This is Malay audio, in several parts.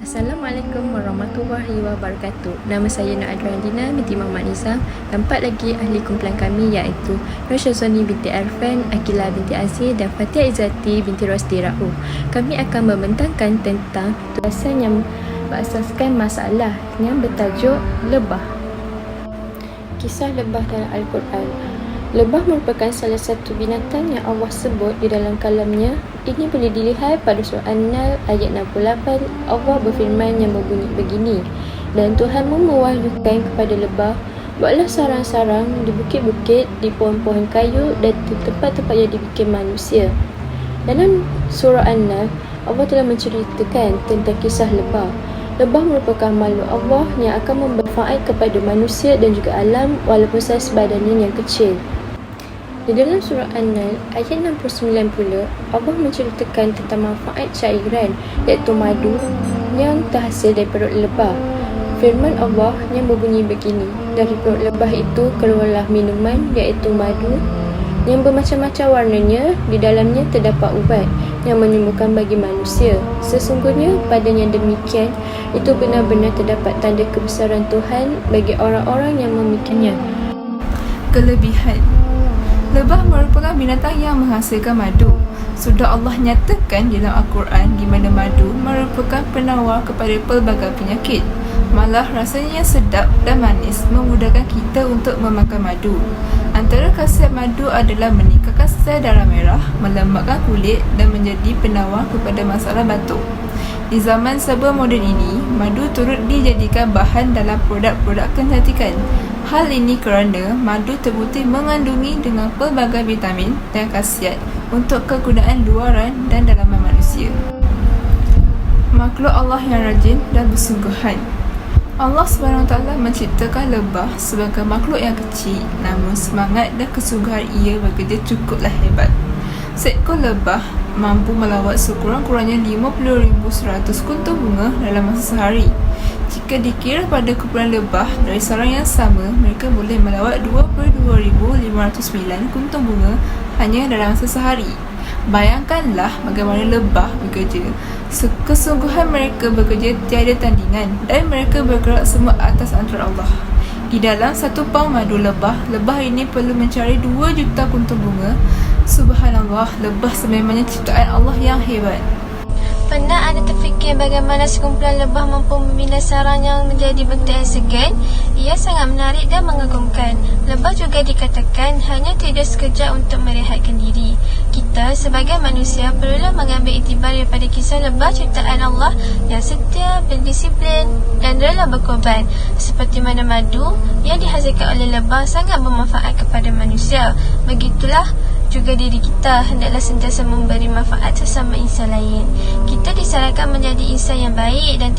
Assalamualaikum warahmatullahi wabarakatuh. Nama saya Nur Adriana binti Muhammad Nizam. Empat lagi ahli kumpulan kami iaitu Nur Syazwani binti Arfan, Akilah binti Aziz dan Fatia Izzati binti Rosdi Ra'u. Kami akan membentangkan tentang tugasan yang berasaskan masalah yang bertajuk lebah. Kisah lebah dalam Al-Quran. Lebah merupakan salah satu binatang yang Allah sebut di dalam kalamnya. Ini boleh dilihat pada surah An-Nahl ayat 68. Allah berfirman yang berbunyi begini, dan Tuhanmu mewahyukan kepada lebah, buatlah sarang-sarang di bukit-bukit, di pohon-pohon kayu dan di tempat-tempat yang dibikin manusia. Dalam surah An-Nahl, Allah telah menceritakan tentang kisah lebah. Lebah merupakan makhluk Allah yang akan bermanfaat kepada manusia dan juga alam walaupun saiz badannya yang kecil. Di dalam surah An-Nahl ayat 69 pula, Allah menceritakan tentang manfaat cairan iaitu madu yang terhasil dari perut lebah. Firman Allah yang berbunyi begini, dari perut lebah itu keluarlah minuman iaitu madu yang bermacam-macam warnanya, di dalamnya terdapat ubat yang menyembuhkan bagi manusia. Sesungguhnya padanya demikian, itu benar-benar terdapat tanda kebesaran Tuhan bagi orang-orang yang memikirnya. Kelebihan: lebah merupakan binatang yang menghasilkan madu. Sudah Allah nyatakan dalam Al-Quran di mana madu merupakan penawar kepada pelbagai penyakit. Malah rasanya yang sedap dan manis memudahkan kita untuk memakan madu. Antara khasiat madu adalah meningkatkan sel darah merah, melembabkan kulit dan menjadi penawar kepada masalah batuk. Di zaman serba moden ini, madu turut dijadikan bahan dalam produk-produk kecantikan. Hal ini kerana madu terbukti mengandungi dengan pelbagai vitamin dan khasiat untuk kegunaan luaran dan dalaman manusia. Makhluk Allah yang rajin dan bersungguhan. Allah SWT menciptakan lebah sebagai makhluk yang kecil, namun semangat dan kesungguhan ia bekerja cukuplah hebat. Seekor lebah mampu melawat sekurang-kurangnya 50,100 kuntung bunga dalam masa sehari. Jika dikira pada kumpulan lebah dari sarang yang sama, mereka boleh melawat 22,509 kuntung bunga hanya dalam masa sehari. Bayangkanlah bagaimana lebah bekerja. Kesungguhan mereka bekerja tiada tandingan dan mereka bergerak semua atas antara Allah. Di dalam satu paung madu lebah ini perlu mencari 2 juta kuntung bunga. Subhanallah, lebah sememangnya ciptaan Allah yang hebat. Pernah anda terfikir bagaimana sekumpulan lebah mampu membina sarang yang menjadi bentuk yang segan? Ia sangat menarik dan mengagumkan. Lebah juga dikatakan hanya tidur sekejap untuk merehatkan diri. Kita sebagai manusia perlulah mengambil iktibar daripada kisah lebah ciptaan Allah yang setia, berdisiplin dan rela berkorban. Seperti mana madu yang dihasilkan oleh lebah sangat bermanfaat kepada manusia, begitulah juga diri kita hendaklah sentiasa memberi manfaat sesama insan lain. Kita disarankan menjadi insan yang baik dan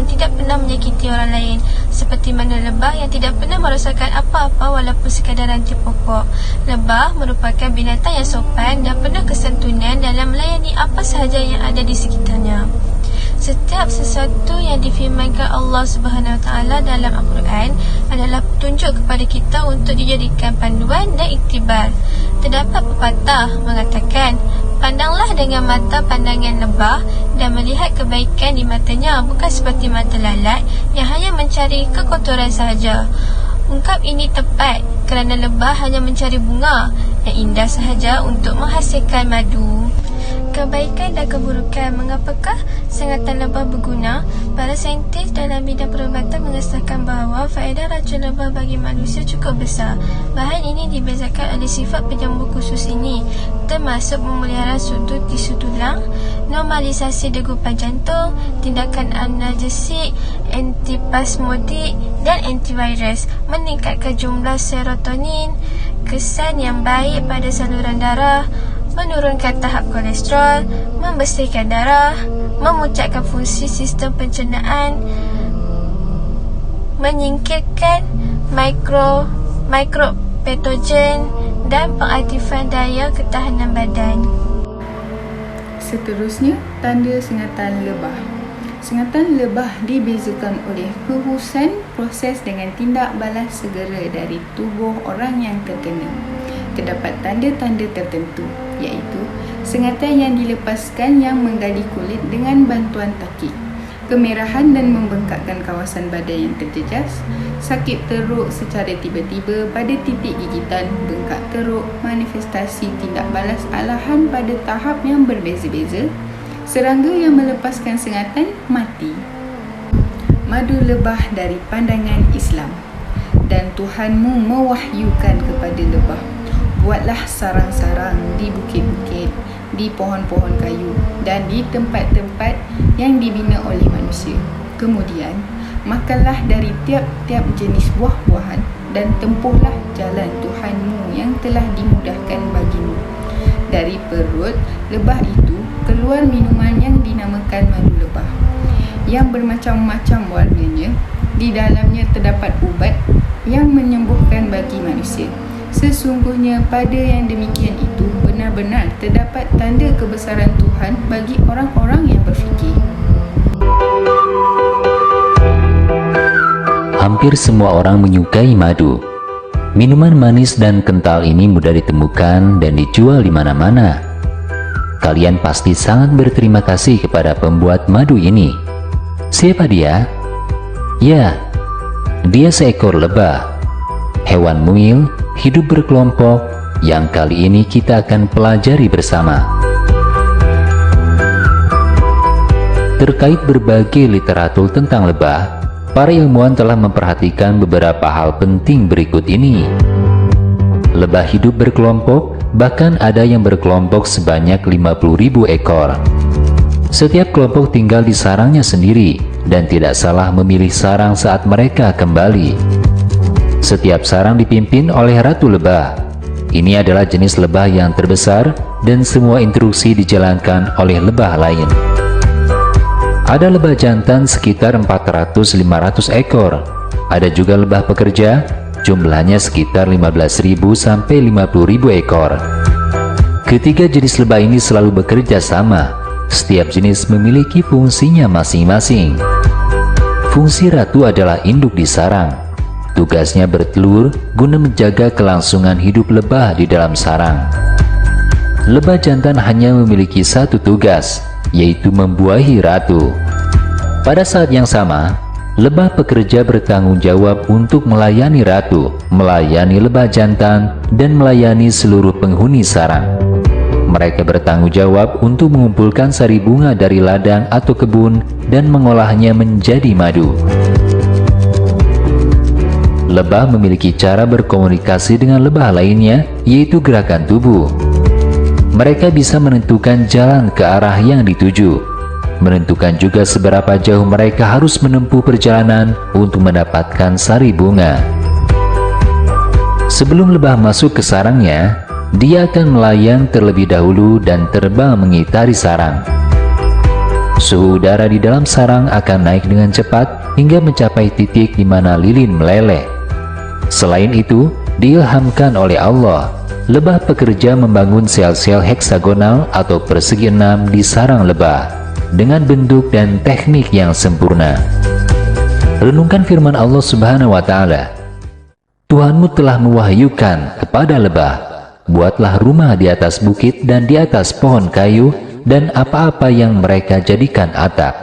tidak pernah menyakiti orang lain, seperti mana lebah yang tidak pernah merosakkan apa-apa walaupun sekadar ranting pokok. Lebah merupakan binatang yang sopan dan penuh kesantunan dalam melayani apa sahaja yang ada di sekitarnya. Setiap sesuatu yang difirmankan Allah Subhanahu Wa Taala dalam Al-Quran adalah petunjuk kepada kita untuk dijadikan panduan dan iktibar. Terdapat pepatah mengatakan, pandanglah dengan mata pandangan lebah dan melihat kebaikan di matanya, bukan seperti mata lalat yang hanya mencari kekotoran sahaja. Ungkap ini tepat kerana lebah hanya mencari bunga yang indah sahaja untuk menghasilkan madu. Kebaikan dan keburukan. Mengapakah sengatan lebah berguna? Para saintis dalam bidang perubatan mengesahkan bahawa faedah racun lebah bagi manusia cukup besar. Bahan ini dibezakan oleh sifat penyembuh khusus ini, termasuk memelihara sudut tisu tulang, normalisasi degupan jantung, tindakan analgesik, antipasmodik dan antivirus, meningkatkan jumlah serotonin, kesan yang baik pada saluran darah, menurunkan tahap kolesterol, membersihkan darah, memuncakkan fungsi sistem pencernaan, menyingkirkan mikropatogen dan pengaktifan daya ketahanan badan. Seterusnya, tanda sengatan lebah. Sengatan lebah dibezakan oleh kehususan proses dengan tindak balas segera dari tubuh orang yang terkena. Terdapat tanda-tanda tertentu, iaitu sengatan yang dilepaskan yang menggali kulit dengan bantuan taki. kemerahan dan membengkakkan kawasan badan yang terjejas, sakit teruk secara tiba-tiba pada titik gigitan, bengkak teruk, manifestasi tindak balas alahan pada tahap yang berbeza-beza, serangga yang melepaskan sengatan, mati. Madu lebah dari pandangan Islam. Dan Tuhanmu mewahyukan kepada lebah, buatlah sarang-sarang di bukit-bukit, di pohon-pohon kayu dan di tempat-tempat yang dibina oleh manusia. Kemudian, makanlah dari tiap-tiap jenis buah-buahan dan tempuhlah jalan Tuhanmu yang telah dimudahkan bagimu. Dari perut lebah itu keluar minuman yang dinamakan madu lebah, yang bermacam-macam warnanya. Di dalamnya terdapat ubat yang menyembuhkan bagi manusia. Sesungguhnya pada yang demikian itu benar-benar terdapat tanda kebesaran Tuhan bagi orang-orang yang berfikir. Hampir semua orang menyukai madu. Minuman manis dan kental ini mudah ditemukan dan dijual di mana-mana. Kalian pasti sangat berterima kasih kepada pembuat madu ini. Siapa dia? Ya, dia seekor lebah. Hewan mungil hidup berkelompok yang kali ini kita akan pelajari bersama. Terkait berbagai literatur tentang lebah, para ilmuwan telah memperhatikan beberapa hal penting berikut ini. Lebah hidup berkelompok, bahkan ada yang berkelompok sebanyak 50.000 ekor. Setiap kelompok tinggal di sarangnya sendiri dan tidak salah memilih sarang saat mereka kembali. Setiap sarang dipimpin oleh ratu lebah. Ini adalah jenis lebah yang terbesar dan semua instruksi dijalankan oleh lebah lain. Ada lebah jantan sekitar 400-500 ekor. Ada juga lebah pekerja, jumlahnya sekitar 15.000 sampai 50.000 ekor. Ketiga jenis lebah ini selalu bekerja sama. Setiap jenis memiliki fungsinya masing-masing. Fungsi ratu adalah induk di sarang. Tugasnya bertelur guna menjaga kelangsungan hidup lebah di dalam sarang. Lebah jantan hanya memiliki satu tugas, yaitu membuahi ratu. Pada saat yang sama, lebah pekerja bertanggung jawab untuk melayani ratu, melayani lebah jantan, dan melayani seluruh penghuni sarang. Mereka bertanggung jawab untuk mengumpulkan sari bunga dari ladang atau kebun dan mengolahnya menjadi madu. Lebah memiliki cara berkomunikasi dengan lebah lainnya, yaitu gerakan tubuh. Mereka bisa menentukan jalan ke arah yang dituju, menentukan juga seberapa jauh mereka harus menempuh perjalanan untuk mendapatkan sari bunga. Sebelum lebah masuk ke sarangnya, dia akan melayang terlebih dahulu dan terbang mengitari sarang. Suhu udara di dalam sarang akan naik dengan cepat hingga mencapai titik di mana lilin meleleh. Selain itu, diilhamkan oleh Allah, lebah pekerja membangun sel-sel heksagonal atau persegi 6 di sarang lebah dengan bentuk dan teknik yang sempurna. Renungkan firman Allah Subhanahu wa Ta'ala. Tuhanmu telah mewahyukan kepada lebah, buatlah rumah di atas bukit dan di atas pohon kayu dan apa-apa yang mereka jadikan atap.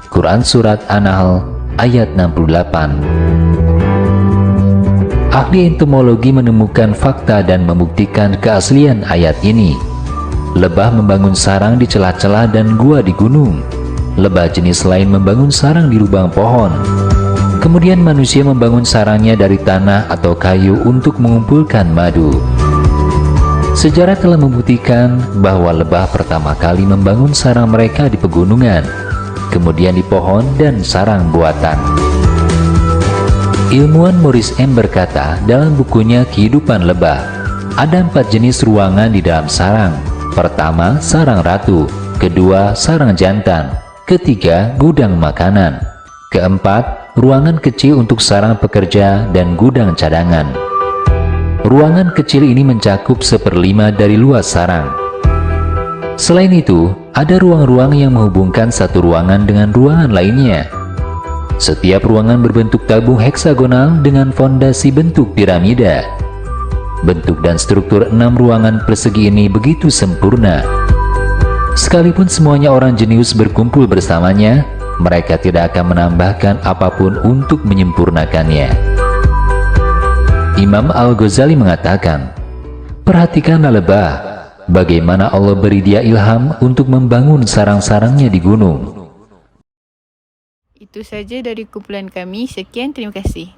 Quran Surat An-Nahl ayat 68. Ahli entomologi menemukan fakta dan membuktikan keaslian ayat ini. Lebah membangun sarang di celah-celah dan gua di gunung. Lebah jenis lain membangun sarang di lubang pohon. Kemudian manusia membangun sarangnya dari tanah atau kayu untuk mengumpulkan madu. Sejarah telah membuktikan bahwa lebah pertama kali membangun sarang mereka di pegunungan, kemudian di pohon dan sarang buatan. Ilmuwan Maurice M. berkata dalam bukunya Kehidupan Lebah, ada 4 jenis ruangan di dalam sarang. Pertama, sarang ratu. Kedua, sarang jantan. Ketiga, gudang makanan. Keempat, ruangan kecil untuk sarang pekerja dan gudang cadangan. Ruangan kecil ini mencakup 1/5 dari luas sarang. Selain itu, ada ruang-ruang yang menghubungkan satu ruangan dengan ruangan lainnya. Setiap ruangan berbentuk tabung heksagonal dengan fondasi bentuk piramida. Bentuk dan struktur 6 ruangan persegi ini begitu sempurna. Sekalipun semuanya orang jenius berkumpul bersamanya, mereka tidak akan menambahkan apapun untuk menyempurnakannya. Imam Al-Ghazali mengatakan, perhatikanlah lebah, bagaimana Allah beri dia ilham untuk membangun sarang-sarangnya di gunung. Itu saja dari kumpulan kami. Sekian, terima kasih.